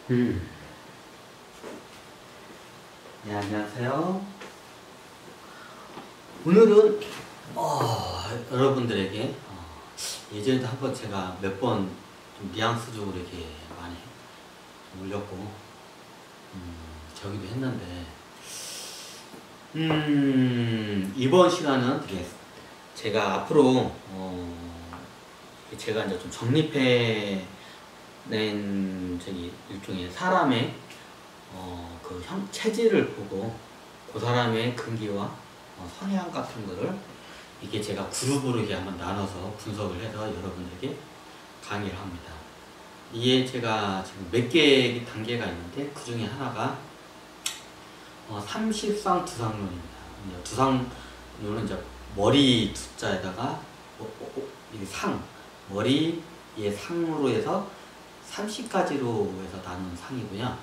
음. 네, 안녕하세요. 오늘은 여러분들에게 예전에도 한번 제가 몇 번 좀 뉘앙스적으로 이렇게 많이 올렸고 저기도 했는데 이번 시간은 되게 제가 앞으로 제가 이제 좀 정립해 낸 저기 일종의 사람의 그 체질을 보고 그 사람의 근기와 성향 같은 거를 이게 제가 그룹으로 이렇게 한번 나눠서 분석을 해서 여러분들에게 강의를 합니다. 이게 제가 지금 몇 개의 단계가 있는데 그 중에 하나가 30상 두상론입니다. 두상론은 이제 머리 두자에다가 이게 머리의 상으로 해서 30가지로 해서 나눈 상이고요.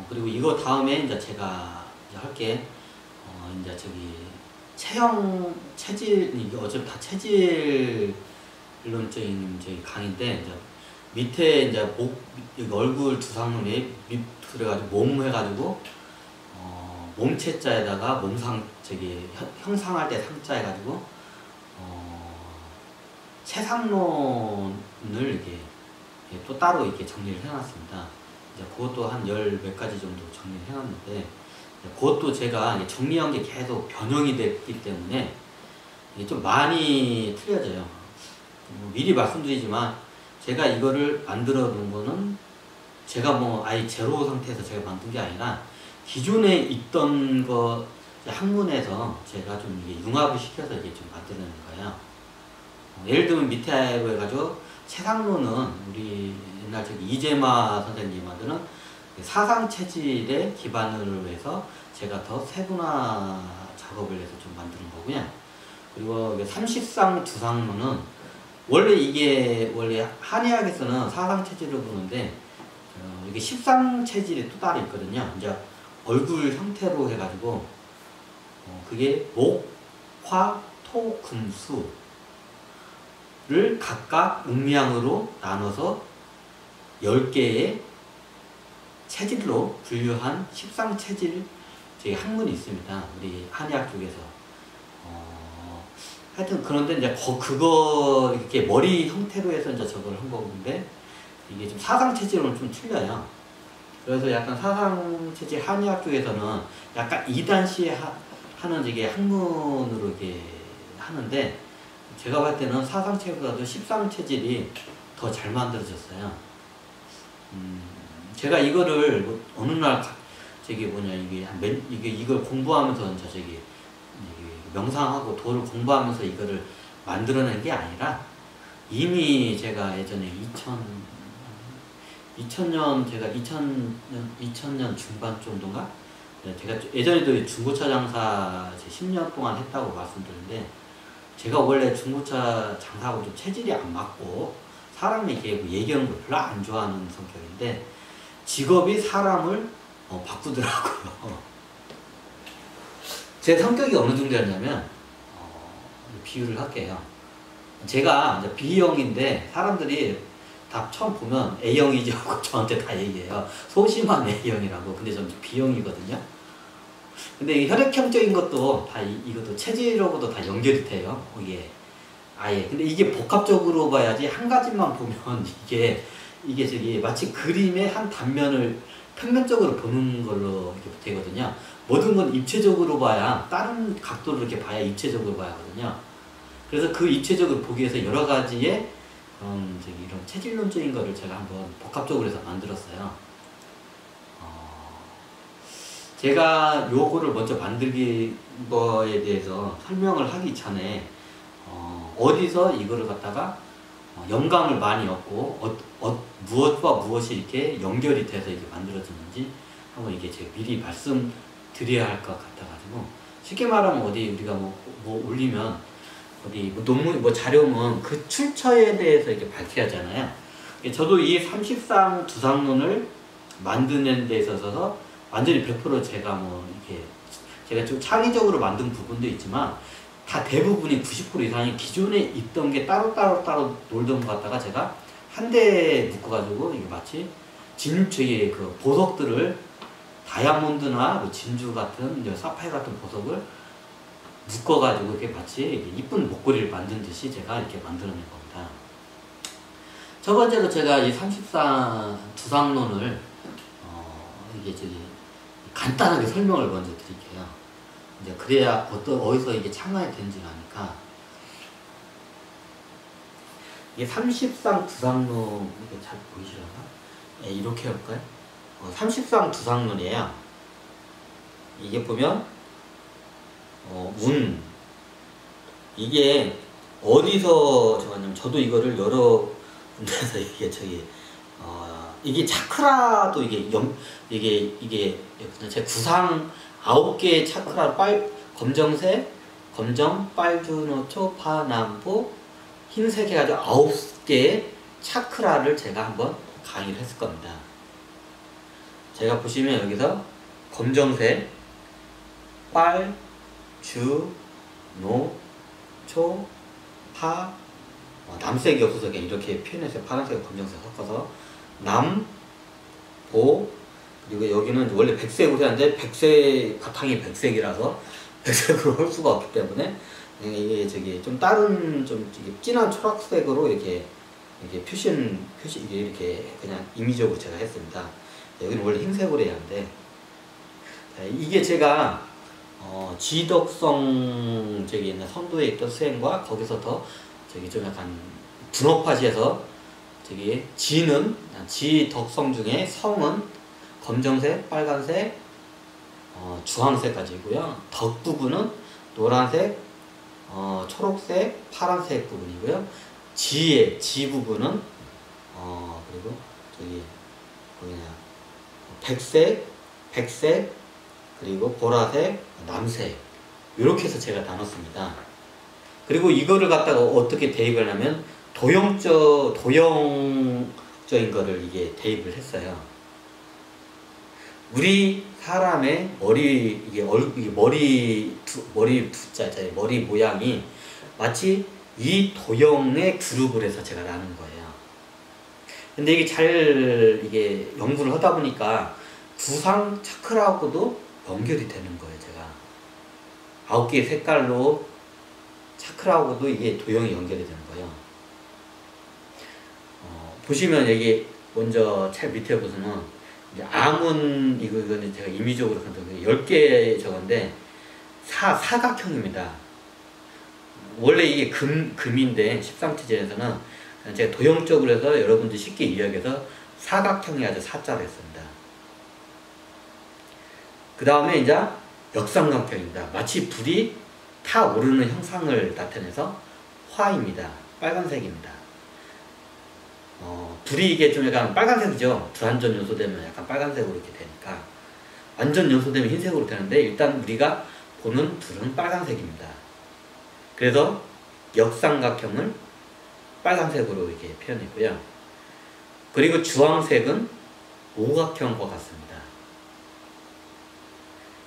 그리고 이거 다음에 이제 제가 이제 할게 이제 저기 체질 이게 어차피 다 체질론적인 저기 강의인데 이제 밑에 이제 얼굴 두상론에 그래가지고 몸 해가지고 몸체자에다가 몸상 저기 형상할 때 상자 해가지고 체상론을 이렇게 또 따로 이렇게 정리를 해놨습니다. 이제 그것도 한 열 몇 가지 정도 정리를 해놨는데 그것도 제가 정리한 게 계속 변형이 됐기 때문에 이게 좀 많이 틀려져요. 미리 말씀드리지만 제가 이거를 만들어 놓은 거는 제가 뭐 아예 제로 상태에서 제가 만든 게 아니라 기존에 있던 거 학문에서 제가 좀 이게 융합을 시켜서 이게 좀 만드는 거예요. 예를 들면 밑에로 해가지고 체상론은 우리 옛날 저기 이재마 선생님이 만드는 사상 체질에 기반으로 해서 제가 더 세분화 작업을 해서 좀 만드는 거고요. 그리고 30상 두상론은 원래 한의학에서는 사상 체질을 보는데 이게 10상 체질이 또 따로 있거든요. 이제 얼굴 형태로 해가지고 그게 목, 화, 토, 금, 수를 각각 음양으로 나눠서 10개의 체질로 분류한 10상 체질 저희 학문이 있습니다. 우리 한의학 쪽에서. 하여튼 그런데 이제 그거 이렇게 머리 형태로 해서 이제 저걸 한 건데 이게 좀 사상 체질로는 좀 틀려요. 그래서 약간 사상 체질 한의학 쪽에서는 약간 2단시 하는 이게 학문으로 이렇게 하는데 제가 봤을 때는 사상 체질보다도 10상 체질이 더 잘 만들어졌어요. 제가 이거를 어느 날 이걸 공부하면서 이제 명상하고 도를 공부하면서 이거를 만들어낸 게 아니라 이미 제가 예전에 2000년 중반 정도인가? 제가 예전에도 중고차 장사 10년 동안 했다고 말씀드렸는데 제가 원래 중고차 장사하고 좀 체질이 안 맞고 사람이 이렇게 얘기하는 걸 별로 안 좋아하는 성격인데 직업이 사람을 바꾸더라고요. 제 성격이 어느 정도였냐면 비유를 할게요. 제가 이제 B형인데 사람들이 다 처음 보면 A형이지 하고 저한테 다 얘기해요. 소심한 A형이라고. 근데 저는 B형이거든요. 근데 이 혈액형적인 것도 다 이것도 체질하고도 다 연결이 돼요. 이게 아예. 근데 이게 복합적으로 봐야지 한 가지만 보면 이게 저기 마치 그림의 한 단면을 평면적으로 보는 걸로 이렇게 되거든요. 모든 건 입체적으로 봐야 다른 각도로 이렇게 봐야 입체적으로 봐야 하거든요. 그래서 그 입체적으로 보기 위해서 여러 가지의 이런 체질론적인 거를 제가 한번 복합적으로 해서 만들었어요. 제가 요거를 먼저 만들기 거에 대해서 설명을 하기 전에 어디서 이거를 갖다가 영감을 많이 얻고 무엇과 무엇이 이렇게 연결이 돼서 이렇게 만들어졌는지 한번 이게 제가 미리 말씀드려야 할 것 같아가지고 쉽게 말하면 어디 우리가 뭐 올리면 어디 논문 자료면 그 출처에 대해서 이렇게 밝혀야 하잖아요. 저도 이 30상 두상론을 만드는 데 있어서 완전히 100% 제가 제가 좀 창의적으로 만든 부분도 있지만 다 대부분이 90% 이상이 기존에 있던 게 따로 놀던 것 같다가 제가 한 대에 묶어가지고 이게 마치 저기 그 보석들을 다이아몬드나 뭐 진주 같은 사파이어 같은 보석을 묶어가지고 이렇게 마치 이쁜 목걸이를 만든 듯이 제가 이렇게 만들어낸 겁니다. 첫 번째로 제가 이 34 두상론을 이게 저기 간단하게 설명을 먼저 드릴게요. 이제 그래야 어디서 이게 창안이 되는지 아니까. 이게 33 두상론, 이게 잘 보이시려나? 네, 이렇게 할까요? 33 두상론이에요. 이게 보면 이게 어디서 적었냐면, 저도 이거를 여러 군데서 이게 이게 차크라도 이게 제 구상 9개의 차크라, 검정색, 검정, 빨주노, 초, 파, 남보, 흰색 해가지고 9개의 차크라를 제가 한번 강의를 했을 겁니다. 제가 보시면 여기서 검정색, 빨, 주, 노, 초, 파, 남색이 없어서 그냥 이렇게 표현해서 파란색, 검정색 섞어서 남, 보, 그리고 여기는 원래 백색으로 했는데 백색 바탕이 백색이라서 백색으로 할 수가 없기 때문에 이게 좀 다른 좀 진한 초록색으로 이렇게 표시 이렇게 그냥 임의적으로 제가 했습니다. 여기는 원래 흰색으로 해야 하는데, 이게 제가 지덕성 있는 선도에 있던 수행과 거기서 더 좀 약간 분업화시해서 지덕성 중에 성은 검정색, 빨간색, 주황색까지고요. 덕 부분은 노란색, 초록색, 파란색 부분이고요. 지 부분은 그리고 백색, 그리고 보라색, 남색, 이렇게 해서 제가 나눴습니다. 그리고 이거를 갖다가 어떻게 대입을 하냐면 도형적인 거를 이게 대입을 했어요. 우리 사람의 머리 모양이 마치 이 도형의 그룹을 해서 제가 나눈 거예요. 근데 이게 연구를 하다 보니까 구상 차크라하고도 연결이 되는 거예요. 제가 9개의 색깔로 차크라하고도 이게 도형이 연결이 되는 거예요. 보시면 여기 먼저 책 밑에 보시면 아문, 이거는 제가 임의적으로 10개 적었는데 사각형입니다. 원래 이게 금인데 13체제에서는 제가 도형적으로 해서 여러분들이 쉽게 이해하기 사각형이 아주 사자로 했습니다. 그 다음에 이제 역삼각형입니다. 마치 불이 타오르는 형상을 나타내서 화입니다. 빨간색입니다. 불이 이게 좀 약간 빨간색이죠. 불완전 연소되면 약간 빨간색으로 이렇게 되니까. 완전 연소되면 흰색으로 되는데, 일단 우리가 보는 불은 빨간색입니다. 그래서 역삼각형을 빨간색으로 이렇게 표현했고요. 그리고 주황색은 오각형과 같습니다.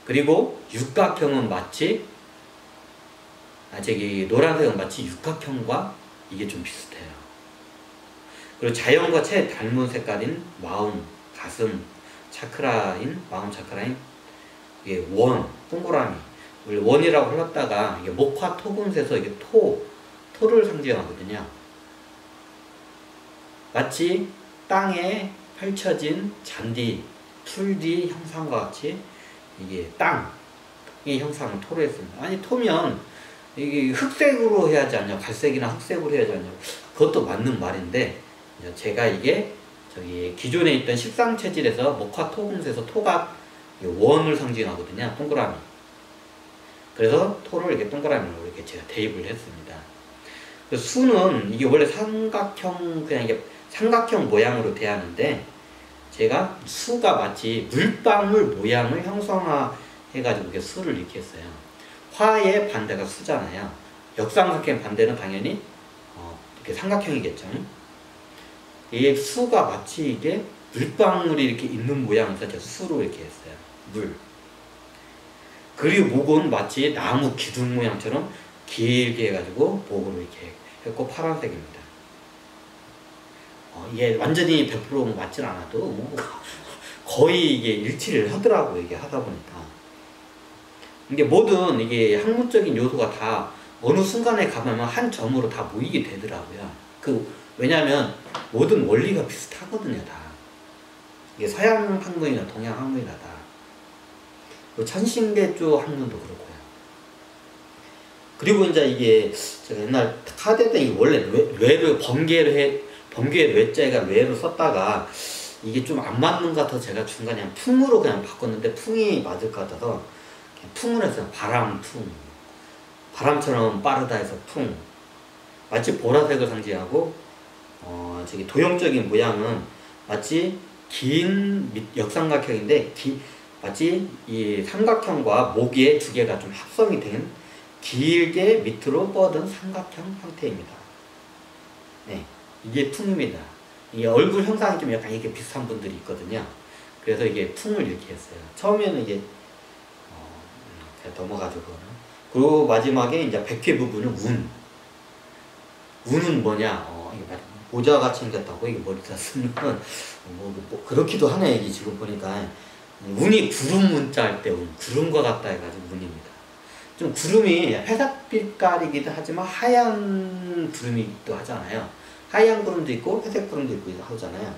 그리고 육각형은 마치 노란색은 마치 육각형과 이게 좀 비슷해요. 그리고 자연과 채 닮은 색깔인 마음, 가슴, 마음 차크라인 이게 동그라미. 원래 원이라고 흘렀다가 이게 목화 토금세서 이게 토를 상징하거든요. 마치 땅에 펼쳐진 잔디, 풀뒤 형상과 같이 이게 땅의 형상을 토로 했습니다. 아니, 토면 이게 흑색으로 해야 하지 않냐, 갈색이나 흑색으로 해야 하지 않냐, 그것도 맞는 말인데, 제가 이게 기존에 있던 십상체질에서 목화 토금세서 토가 원을 상징하거든요. 동그라미. 그래서 토를 이렇게 동그라미로 이렇게 제가 대입을 했습니다. 수는 이게 원래 삼각형 모양으로 대하는데, 제가 수가 마치 물방울 모양을 형성해가지고 이렇게 수를 이렇게 했어요. 화의 반대가 수잖아요. 역삼각형 반대는 당연히 이렇게 삼각형이겠죠. 이게 수가 마치 이게 물방울이 이렇게 있는 모양에서 제가 수로 이렇게 했어요. 물. 그리고 목은 마치 나무 기둥 모양처럼 길게 해가지고 목으로 이렇게 했고 파란색입니다. 이게 완전히 100% 맞진 않아도 뭐 거의 이게 일치를 하더라고요. 이게 하다 보니까. 이게 모든 이게 학문적인 요소가 다 어느 순간에 가면 한 점으로 다 모이게 되더라고요. 왜냐면 모든 원리가 비슷하거든요, 다. 이게 서양 학문이나 동양 학문이나 다. 천신계조 학문도 그렇고요. 그리고 이제 이게 제가 옛날 카드 때 원래 뇌를 범계의 뇌자가 뇌로 썼다가 이게 좀 안 맞는 것 같아서 제가 중간에 그냥 풍으로 그냥 바꿨는데 풍이 맞을 것 같아서 그냥 풍을 해서 바람풍. 바람처럼 빠르다 해서 풍. 마치 보라색을 상징하고 저기 도형적인 모양은 마치 긴 역삼각형인데 마치 이 삼각형과 목의 두 개가 좀 합성이 된 길게 밑으로 뻗은 삼각형 형태입니다. 네, 이게 풍입니다. 이 얼굴 형상이 좀 약간 이렇게 비슷한 분들이 있거든요. 그래서 이게 풍을 이렇게 했어요. 처음에는 이게 넘어가지고 그리고 마지막에 이제 백회 부분은 운. 운은 뭐냐? 이게 모자같이 생겼다고 이게 머리다 쓰면 뭐 그렇기도 하네. 이게 지금 보니까 운이 구름 문자 할 때 운, 구름과 같다 해가지고 운입니다. 좀 구름이 회색빛깔이기도 하지만 하얀 구름이기도 하잖아요. 하얀 구름도 있고 회색 구름도 있고 하잖아요.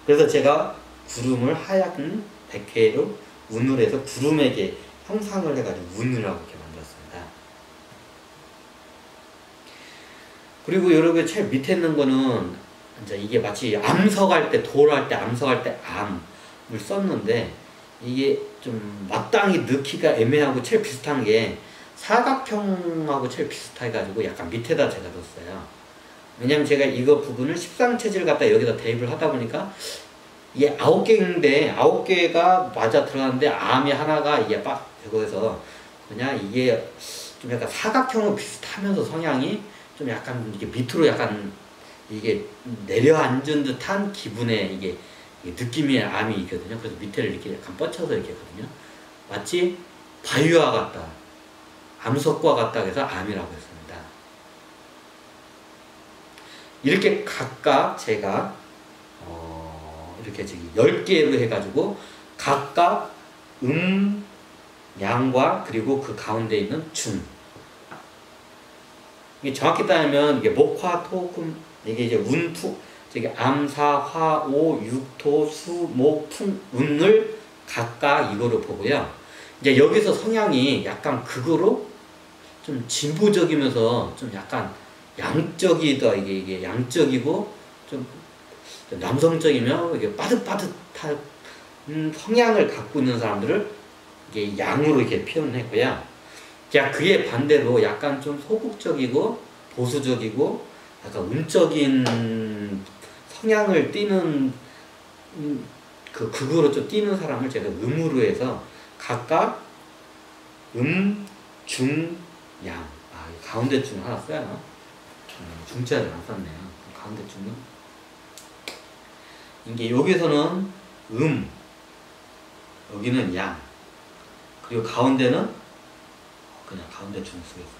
그래서 제가 구름을 하얀 백회로 운을 해서 구름에게 형상을 해가지고 운이라고 이렇게 만들었습니다. 그리고 여러분 제일 밑에 있는 거는 이제 이게 마치 암석할 때 돌할 때 암석할 때 암을 썼는데 이게 좀 마땅히 넣기가 애매하고 제일 비슷한 게 사각형하고 제일 비슷해가지고 약간 밑에다 제가 넣었어요. 왜냐면 제가 이거 부분을 13체질 갖다 여기다 대입을 하다 보니까 이게 9개인데 9개가 맞아 들어가는데 암이 하나가 이게 빡 이거에서 그냥 이게 좀 약간 사각형으로 비슷하면서 성향이 좀 약간 이게 밑으로 약간 이게 내려앉은 듯한 기분의 이게 느낌의 암이 있거든요. 그래서 밑에를 이렇게 약간 뻗쳐서 이렇게 하거든요. 마치 바위와 같다, 암석과 같다 해서 암이라고 했습니다. 이렇게 각각 제가 이렇게 저기 10개로 해가지고 각각 양과 그리고 그 가운데 있는 중. 이게 정확히 따지면 이게 목화 토금 이게 이제 운투 저기 암사 화오 육토 수목 풍 운을 각각 이거로 보고요. 이제 여기서 성향이 약간 극으로 좀 진보적이면서 좀 약간 양적이다. 이게 양적이고 좀 남성적이며 이게 빠듯빠듯한 성향을 갖고 있는 사람들을 이게 양으로 이렇게 표현했고요. 그에 반대로 약간 좀 소극적이고 보수적이고 약간 음적인 성향을 띠는 그 극으로 좀 띠는 사람을 제가 음으로 해서 각각 중, 양. 가운데 중 하나 써요. 중자를 안 썼네요. 가운데 중은 이게 여기서는 여기는 양, 그리고 가운데는 그냥 가운데 중 쓰겠습니다.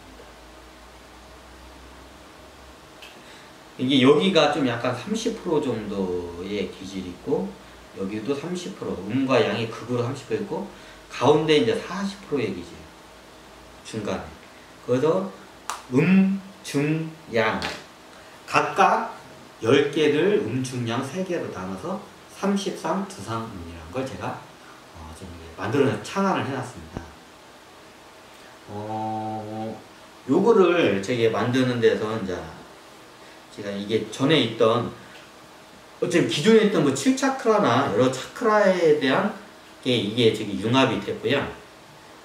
이게 여기가 좀 약간 30% 정도의 기질이 있고 여기도 30% 음과 양이 극으로 30% 있고 가운데 이제 40%의 기질 중간에. 그래서 중, 양 각각 10개를 중양 3개로 나눠서 33 두상음이라는 걸 제가 좀 만들어 창안을 해놨습니다. 요거를 제가 만드는 데서 이제 제가 이게 전에 있던 어차피 기존에 있던 뭐 7차크라나 여러 차크라에 대한 게 이게 저기 융합이 됐고요.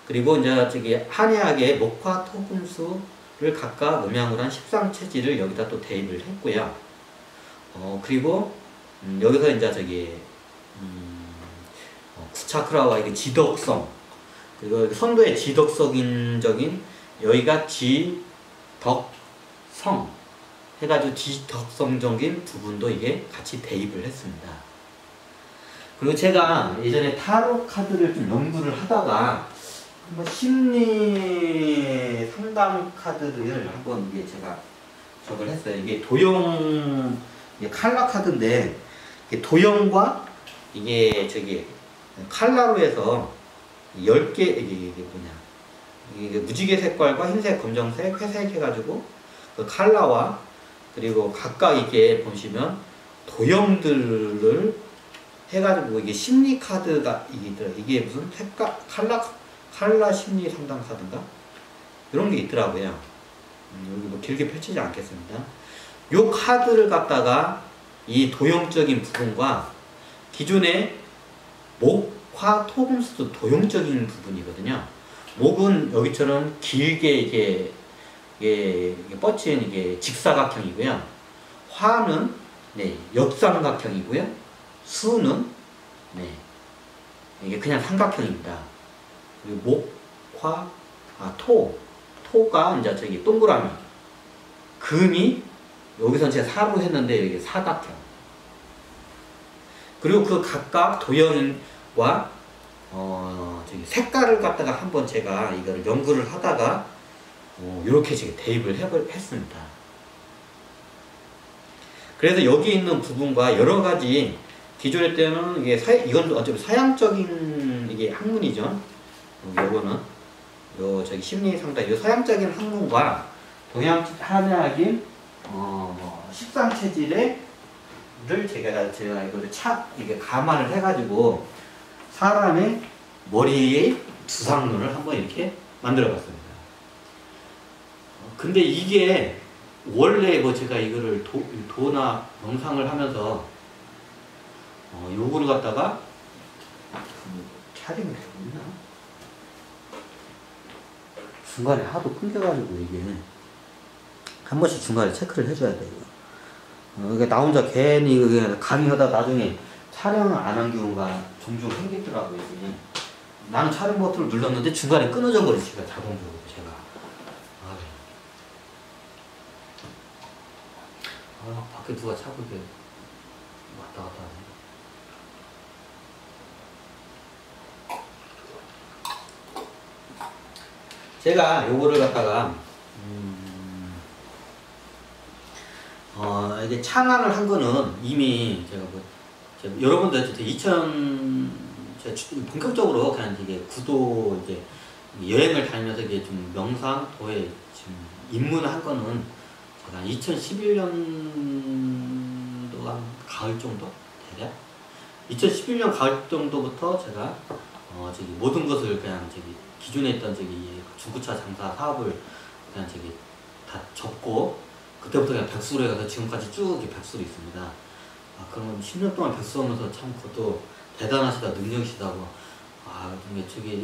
그리고 이제 저기 한의학의 목화 토금수를 각각 음양으로 한 13체질을 여기다 또 대입을 했고요. 그리고 여기서 이제 저기 구차크라와 이게 지덕성, 그리고 선도의 지덕성적인 여기가 지덕성 해가지고 지덕성적인 부분도 이게 같이 대입을 했습니다. 그리고 제가 예전에 타로 카드를 좀 연구를 하다가 한번 심리 상담 카드를 한번 이게 제가 저걸 했어요. 이게 도형 이게 칼라 카드인데 이게 도형과 이게 저기 칼라로 해서 10개 이게 뭐냐 이게 무지개 색깔과 흰색, 검정색, 회색 해가지고 그 칼라와 그리고 각각 이게 보시면 도형들을 해가지고 이게 심리 카드가 이게 무슨 색깔 칼라 심리 상담 카드인가 이런 게 있더라고요. 여기 뭐 길게 펼치지 않겠습니다. 요 카드를 갖다가 이 도형적인 부분과 기존의 목, 화, 토, 금수도 도형적인 부분이거든요. 목은 여기처럼 길게 이게 뻗친 이게 직사각형이고요. 화는 네, 역삼각형이고요. 수는 네, 이게 그냥 삼각형입니다. 그리고 목, 화, 토가 이제 저기 동그라미, 금이 여기서 제가 사로 했는데 여기 사각형. 그리고 그 각각 도형과 저기 색깔을 갖다가 한번 제가 이거를 연구를 하다가 이렇게 지금 대입을 했습니다. 그래서 여기 있는 부분과 여러 가지 기존의 때는 이게 이건 어차피 서양적인 이게 학문이죠. 요거는 요 저기 심리 상담 요 서양적인 학문과 동양 한의학인 식상 체질을 제가 이거를 이게 감안을 해가지고 사람의 머리에 두상론을 한번 이렇게 만들어봤습니다. 근데 이게 원래 뭐 제가 이거를 도나 명상을 하면서 요거를 갖다가 촬영이 되고 있나? 중간에 하도 끊겨가지고 이게 한 번씩 중간에 체크를 해줘야 돼요. 이게 나 혼자 괜히 강의하다 나중에 촬영을 안 한 경우가 종종 생기더라고요. 이게. 나는 촬영 버튼을 눌렀는데 중간에 끊어져 버리니까 자동적으로 제가. 밖에 누가 자꾸 이렇게 왔다 갔다 하네. 제가 요거를 갖다가 이게 창안을 한 거는 이미 제가 여러분들 제가 본격적으로 그냥 이게 구도 이제 여행을 다니면서 이게 좀 명상 도에 지금 입문을 한 거는 제가 2011년도 한 가을 정도 대략 2011년 가을 정도부터 제가 저기 모든 것을 그냥 저기 기존에 있던 저기 중고차 장사 사업을 그냥 저기 다 접고 그때부터 그냥 백수로 해서 지금까지 쭉 백수로 있습니다. 그러면 10년 동안 백수 하면서 참 그것도 대단하시다, 능력이시다고. 근데 저기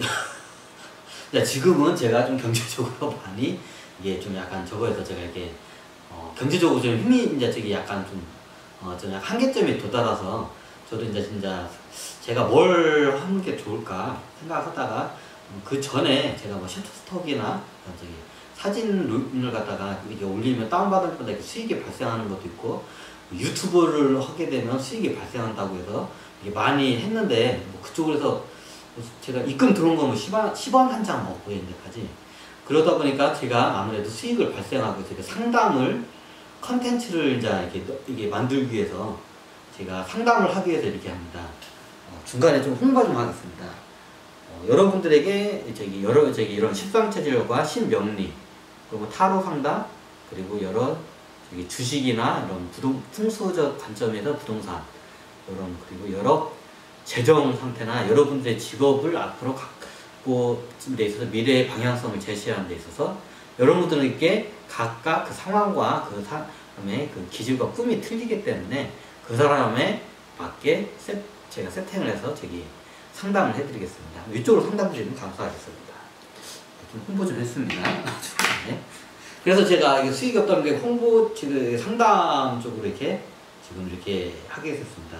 지금은 제가 좀 경제적으로 많이 이게 좀 약간 저거에서 제가 이렇게 경제적으로 좀 힘이 이제 저기 약간 좀 약간 한계점에 도달해서 저도 이제 진짜 제가 뭘 하는 게 좋을까 생각하다가 그 전에 제가 뭐 셔터스톡이나 저기 사진을 갖다가 이렇게 올리면 다운받을 때마다 수익이 발생하는 것도 있고 유튜브를 하게 되면 수익이 발생한다고 해서 이게 많이 했는데 뭐 그쪽으로 해서 제가 입금 들어온 거면 10원 한 장 먹고 현재까지 그러다 보니까 제가 아무래도 수익을 발생하고 제가 상담을 컨텐츠를 이제 이게 만들기 위해서 제가 상담을 하기 위해서 이렇게 합니다. 중간에 좀 홍보 좀 하겠습니다. 여러분들에게 이런 식상체질과 신명리 그리고 타로 상담 그리고 여러 주식이나 이런 풍수적 관점에서 부동산 그리고 여러 재정 상태나 여러분들의 직업을 앞으로 갖고 데 있어서 미래의 방향성을 제시하는 데 있어서 여러분들에게 각각 그 상황과 그 사람의 그 기질과 꿈이 틀리기 때문에 그 사람에 맞게 제가 세팅을 해서 상담을 해드리겠습니다. 이쪽으로 상담 주시면 감사하겠습니다. 좀 홍보 좀 했습니다. 네. 그래서 제가 수익이 없다는 게 홍보, 상담 쪽으로 지금 이렇게 하게 됐습니다.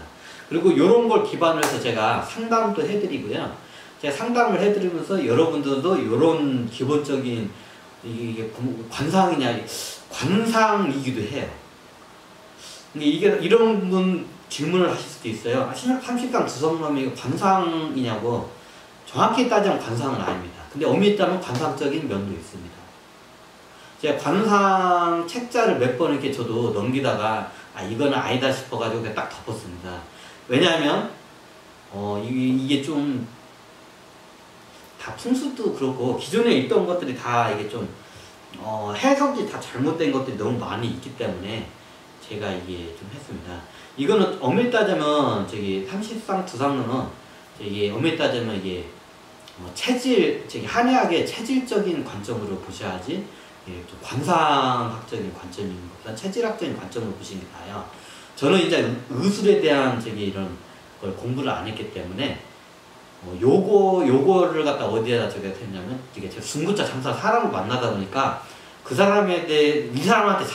그리고 이런 걸 기반으로 해서 제가 상담도 해드리고요. 제가 상담을 해드리면서 여러분들도 이런 기본적인 이게 관상이냐, 관상이기도 해요. 근데 이런 분 질문을 하실 수도 있어요. 30강 두성놈이 관상이냐고. 정확히 따지면 관상은 아닙니다. 근데 엄밀히 따지면 관상적인 면도 있습니다. 제가 관상 책자를 몇 번 이렇게 저도 넘기다가 이거는 아니다 싶어가지고 그냥 딱 덮었습니다. 왜냐하면 이게 좀 다 풍습도 그렇고 기존에 있던 것들이 다 이게 좀 해석이 다 잘못된 것들이 너무 많이 있기 때문에 제가 이게 좀 했습니다. 이거는 엄밀히 따지면 저기 30상 두상론은 저기 엄밀히 따지면 이게 한의학의 체질적인 관점으로 보셔야지 좀 관상학적인 관점인 것보다 체질학적인 관점으로 보시는 게 나아요. 저는 이제 의술에 대한 이런 걸 공부를 안 했기 때문에 요거를 갖다 어디에다 저기 했냐면 이게 제가 중고차 장사 사람을 만나다 보니까 그 사람에 대해 이 사람한테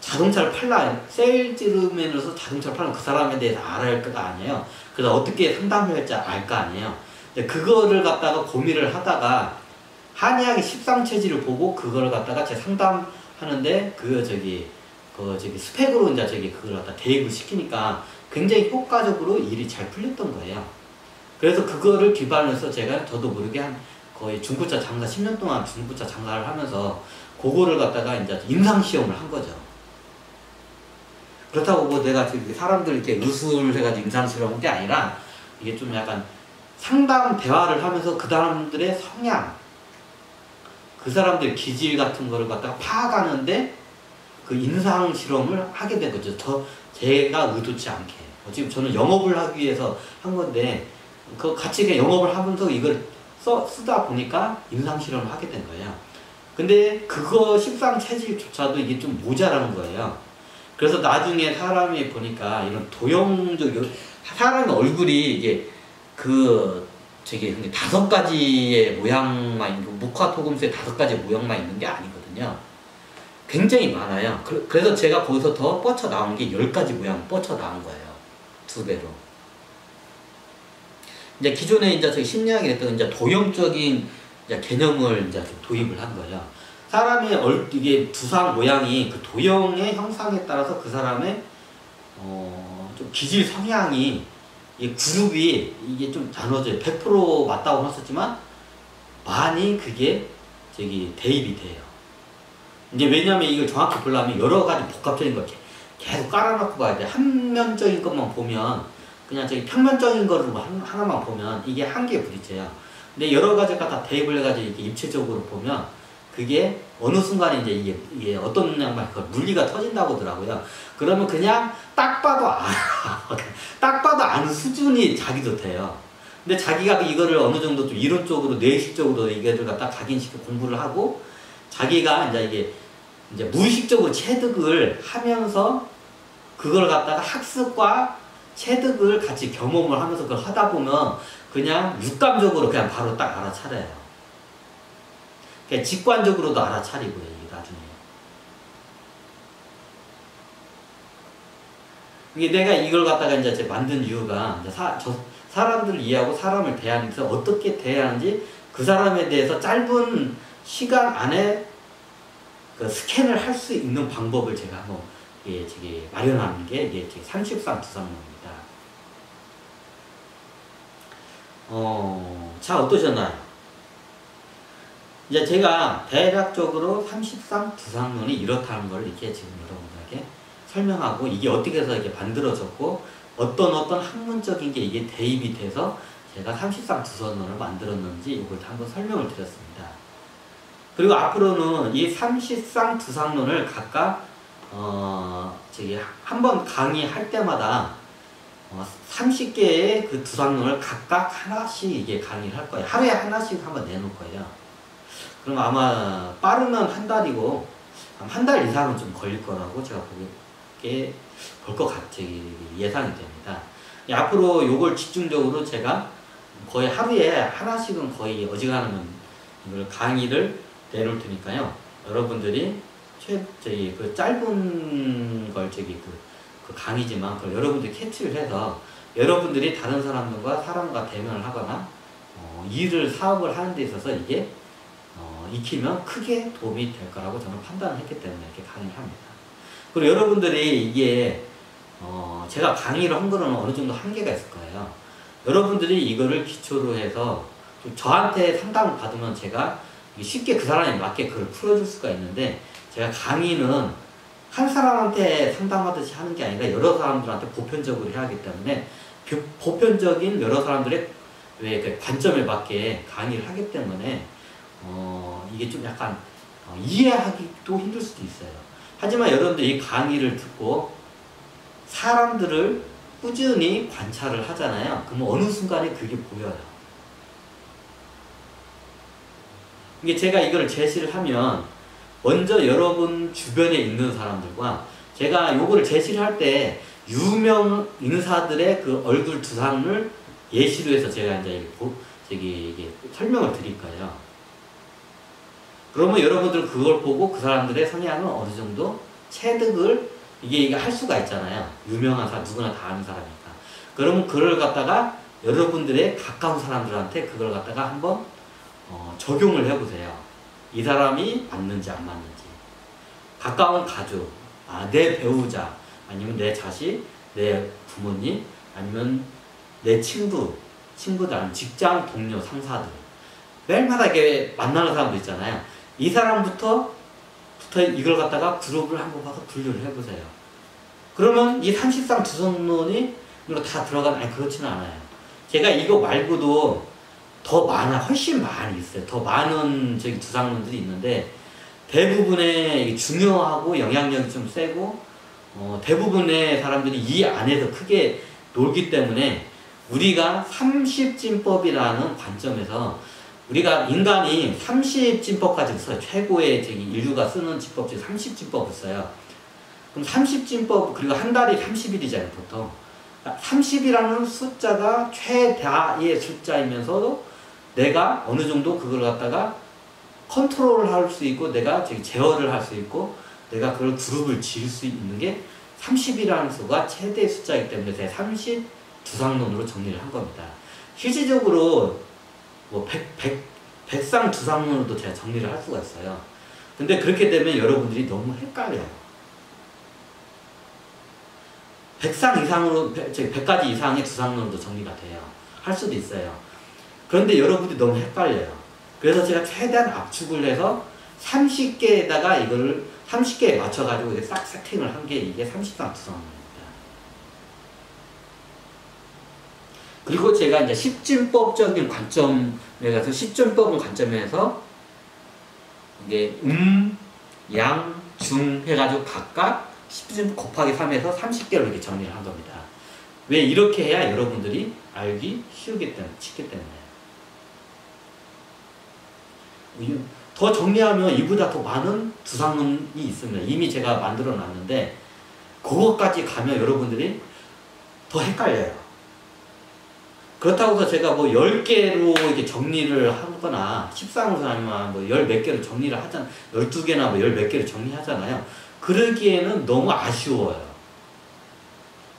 자동차를 세일즈맨으로서 자동차를 팔면 그 사람에 대해서 알아야 할 거가 아니에요. 그래서 어떻게 상담을 할지 알 거 아니에요. 그거를 갖다가 고민을 하다가 한의학의 십상체질을 보고 그걸 갖다가 제 상담하는데 스펙으로 이제 그걸 갖다 대입을 시키니까 굉장히 효과적으로 일이 잘 풀렸던 거예요. 그래서 그거를 기반해서 저도 모르게 거의 중고차 장사 10년 동안 중고차 장사를 하면서 그거를 갖다가 이제 임상시험을 한 거죠. 그렇다고 뭐 내가 사람들 이렇게 의술 해가지고 임상시험을 한 게 아니라 이게 좀 약간 상담 대화를 하면서 그 사람들의 성향, 그 사람들의 기질 같은 거를 갖다가 파악하는데 그 임상 실험을 하게 된 거죠. 제가 의도치 않게. 지금 저는 영업을 하기 위해서 한 건데, 같이 그냥 영업을 하면서 이걸 쓰다 보니까 임상 실험을 하게 된 거예요. 근데 그거 십상 체질조차도 이게 좀 모자란 거예요. 그래서 나중에 사람이 보니까 이런 사람의 얼굴이 이게 5가지의 모양만 있는, 목화토금수의 5가지 모양만 있는 게 아니거든요. 굉장히 많아요. 그래서 제가 거기서 더 뻗쳐 나온 게 10가지 모양 뻗쳐 나온 거예요. 2배로. 이제 기존에 저희 심리학이 했던 도형적인 개념을 도입을 한 거예요. 사람의 이게 두상 모양이 그 도형의 형상에 따라서 그 사람의 좀 기질 성향이 이 그룹이 이게 좀 나눠져요. 100% 맞다고 했었지만 많이 그게 대입이 돼요. 이제 왜냐면 이걸 정확히 보려면 여러 가지 복합적인 걸 계속 깔아놓고 봐야 돼. 한면적인 것만 보면 그냥 평면적인 거를 하나만 보면 이게 한계에 부딪혀요. 근데 여러 가지가 다 대입을 해가지고 이렇게 입체적으로 보면 그게 어느 순간에 이게 어떤 양말 물리가 터진다고 하더라고요. 그러면 그냥 딱 봐도 딱 봐도 아는 수준이 자기도 돼요. 근데 자기가 이거를 어느 정도 좀 이론적으로 뇌식적으로 이거를 갖다 각인시켜 공부를 하고 자기가 이제 무의식적으로 체득을 하면서 그걸 갖다가 학습과 체득을 같이 경험을 하면서 그걸 하다 보면 그냥 육감적으로 그냥 바로 딱 알아차려요. 그냥 직관적으로도 알아차리고요, 이게 나중에. 이게 내가 이걸 갖다가 이제 만든 이유가 사람들을 이해하고 사람을 대하면서 어떻게 대하는지 그 사람에 대해서 짧은 시간 안에 그 스캔을 할 수 있는 방법을 제가 한번 마련하는 게 이게 30상 두상론입니다. 자, 어떠셨나요? 이제 제가 대략적으로 30상 두상론이 이렇다는 걸 이렇게 지금 여러분들에게 설명하고 이게 어떻게 해서 이렇게 만들어졌고 어떤 학문적인 게 이게 대입이 돼서 제가 30상 두상론을 만들었는지 이걸 한번 설명을 드렸습니다. 그리고 앞으로는 이 30상 두상론을 각각 한번 강의할 때마다 30개의 그 두상론을 각각 하나씩 이게 강의를 할 거예요. 하루에 하나씩 한번 내놓을 거예요. 그럼 아마 빠르면 한 달이고 한 달 이상은 좀 걸릴 거라고 제가 볼 것 같이 예상이 됩니다. 앞으로 요걸 집중적으로 제가 거의 하루에 하나씩은 거의 어지간하면 이걸 강의를 내놓을 테니까요. 여러분들이 그 짧은 걸 그 강의지만 그걸 여러분들이 캐치를 해서 여러분들이 다른 사람과 대면을 하거나 사업을 하는 데 있어서 이게 익히면 크게 도움이 될 거라고 저는 판단을 했기 때문에 이렇게 강의를 합니다. 그리고 여러분들이 이게 제가 강의를 한 거는 어느 정도 한계가 있을 거예요. 여러분들이 이거를 기초로 해서 저한테 상담을 받으면 제가 쉽게 그 사람에 맞게 그걸 풀어줄 수가 있는데 제가 강의는 한 사람한테 상담하듯이 하는 게 아니라 여러 사람들한테 보편적으로 해야 하기 때문에 보편적인 여러 사람들의 왜 관점에 맞게 강의를 하기 때문에 이게 좀 약간 이해하기도 힘들 수도 있어요. 하지만 여러분들이 이 강의를 듣고 사람들을 꾸준히 관찰을 하잖아요. 그러면 어느 순간에 그게 보여요. 이게 제가 이걸 제시를 하면 먼저 여러분 주변에 있는 사람들과 제가 요거를 제시를 할 때 유명 인사들의 그 얼굴 두상을 예시로 해서 제가 이제 이게 설명을 드릴 거예요. 그러면 여러분들 그걸 보고 그 사람들의 성향은 어느 정도 체득을 이게 할 수가 있잖아요. 유명한 사람, 누구나 다 아는 사람이니까. 그러면 그걸 갖다가 여러분들의 가까운 사람들한테 그걸 갖다가 한번 적용을 해보세요. 이 사람이 맞는지 안 맞는지. 가까운 가족, 내 배우자, 아니면 내 자식, 내 부모님, 아니면 내 친구들, 아니면 직장 동료, 상사들. 매일마다 이렇게 만나는 사람도 있잖아요. 이 사람부터 이걸 갖다가 그룹을 한번 봐서 분류를 해보세요. 그러면 이 30상 두성론이 다 아니 그렇지는 않아요. 제가 이거 말고도 더 훨씬 많이 있어요. 더 많은 두상론들이 있는데 대부분의 중요하고 영향력이 좀 세고 대부분의 사람들이 이 안에서 크게 놀기 때문에 우리가 30진법이라는 관점에서 우리가 인간이 30진법까지 써요. 최고의 인류가 쓰는 진법 중에 30진법을 써요. 그럼 30진법, 그리고 한 달이 30일이잖아요, 보통. 30이라는 숫자가 최다의 숫자이면서도 내가 어느 정도 그걸 갖다가 컨트롤을 할 수 있고, 내가 제어를 할 수 있고, 내가 그걸 그룹을 지을 수 있는 게 30이라는 수가 최대의 숫자이기 때문에 제가 30 두상론으로 정리를 한 겁니다. 실질적으로 뭐 100상 두상론으로도 제가 정리를 할 수가 있어요. 근데 그렇게 되면 여러분들이 너무 헷갈려요. 100상 이상으로, 100가지 이상의 두상론으로도 정리가 돼요. 할 수도 있어요. 그런데 여러분들이 너무 헷갈려요. 그래서 제가 최대한 압축을 해서 30개에다가 이걸 30개에 맞춰가지고 싹 세팅을 한 게 이게 30상 두상론입니다. 그리고 제가 이제 십진법적인 관점에 가서 십진법은 관점에서 이게 양, 중 해가지고 각각 10진 곱하기 3에서 30개로 이렇게 정리를 한 겁니다. 왜 이렇게 해야 여러분들이 알기 쉽기 때문에. 더 정리하면 이보다 더 많은 두상론이 있습니다. 이미 제가 만들어 놨는데 그것까지 가면 여러분들이 더 헷갈려요. 그렇다고 해서 제가 뭐 10개로 이렇게 정리를 하거나 13상 아니면 뭐 10몇 개로 정리를 하잖아요. 12개나 뭐 10몇 개로 정리하잖아요. 그러기에는 너무 아쉬워요.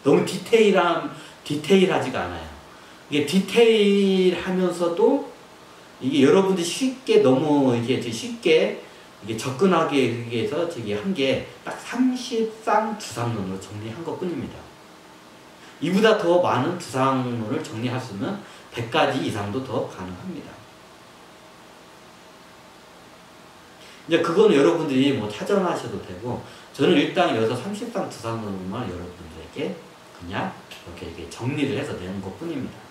너무 디테일하지가 않아요. 이게 디테일하면서도 이게 여러분들이 너무 쉽게 이게 접근하기 위해서 한 게 딱 30상 두상론으로 정리한 것 뿐입니다. 이보다 더 많은 두상론을 정리할 수 있는 100가지 이상도 더 가능합니다. 이제 그거는 여러분들이 뭐 타전하셔도 되고, 저는 일단 여기서 30상 두상론만 여러분들에게 그냥 이렇게 정리를 해서 내는 것 뿐입니다.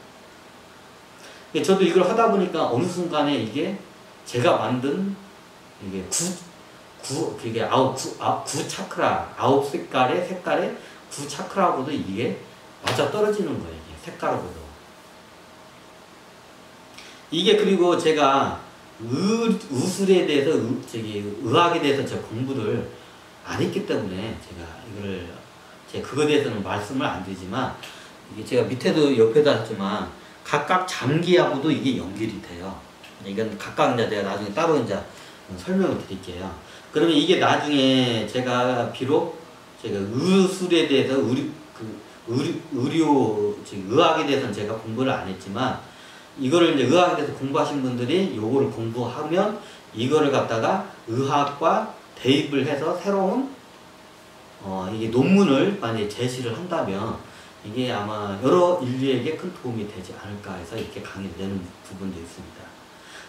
저도 이걸 하다 보니까 어느 순간에 이게 제가 만든 이게 그게 구 차크라, 9색깔의 구 차크라하고도 이게 맞아 떨어지는 거예요. 이게 색깔하고도. 이게 그리고 제가 의술에 대해서 의학에 대해서 제가 공부를 안 했기 때문에 제가 그거에 대해서는 말씀을 안 드리지만, 이게 제가 밑에도 옆에다 했지만 각각 장기하고도 이게 연결이 돼요. 이건 각각 이제 내가 나중에 따로 이제 설명을 드릴게요. 그러면 이게 나중에 제가 비록 제가 의술에 대해서 의학에 대해서는 제가 공부를 안 했지만, 이거를 이제 의학에 대해서 공부하신 분들이 요거를 공부하면 이거를 갖다가 의학과 대입을 해서 새로운 이게 논문을 만약에 제시를 한다면 이게 아마 여러 인류에게 큰 도움이 되지 않을까 해서 이렇게 강의를 내는 부분도 있습니다.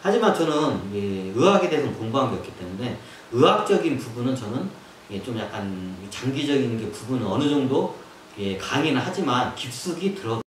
하지만 저는 의학에 대해서는 공부한 게 없기 때문에 의학적인 부분은 저는 좀 약간 장기적인 게 부분은 어느 정도 강의는 하지만 깊숙이 들어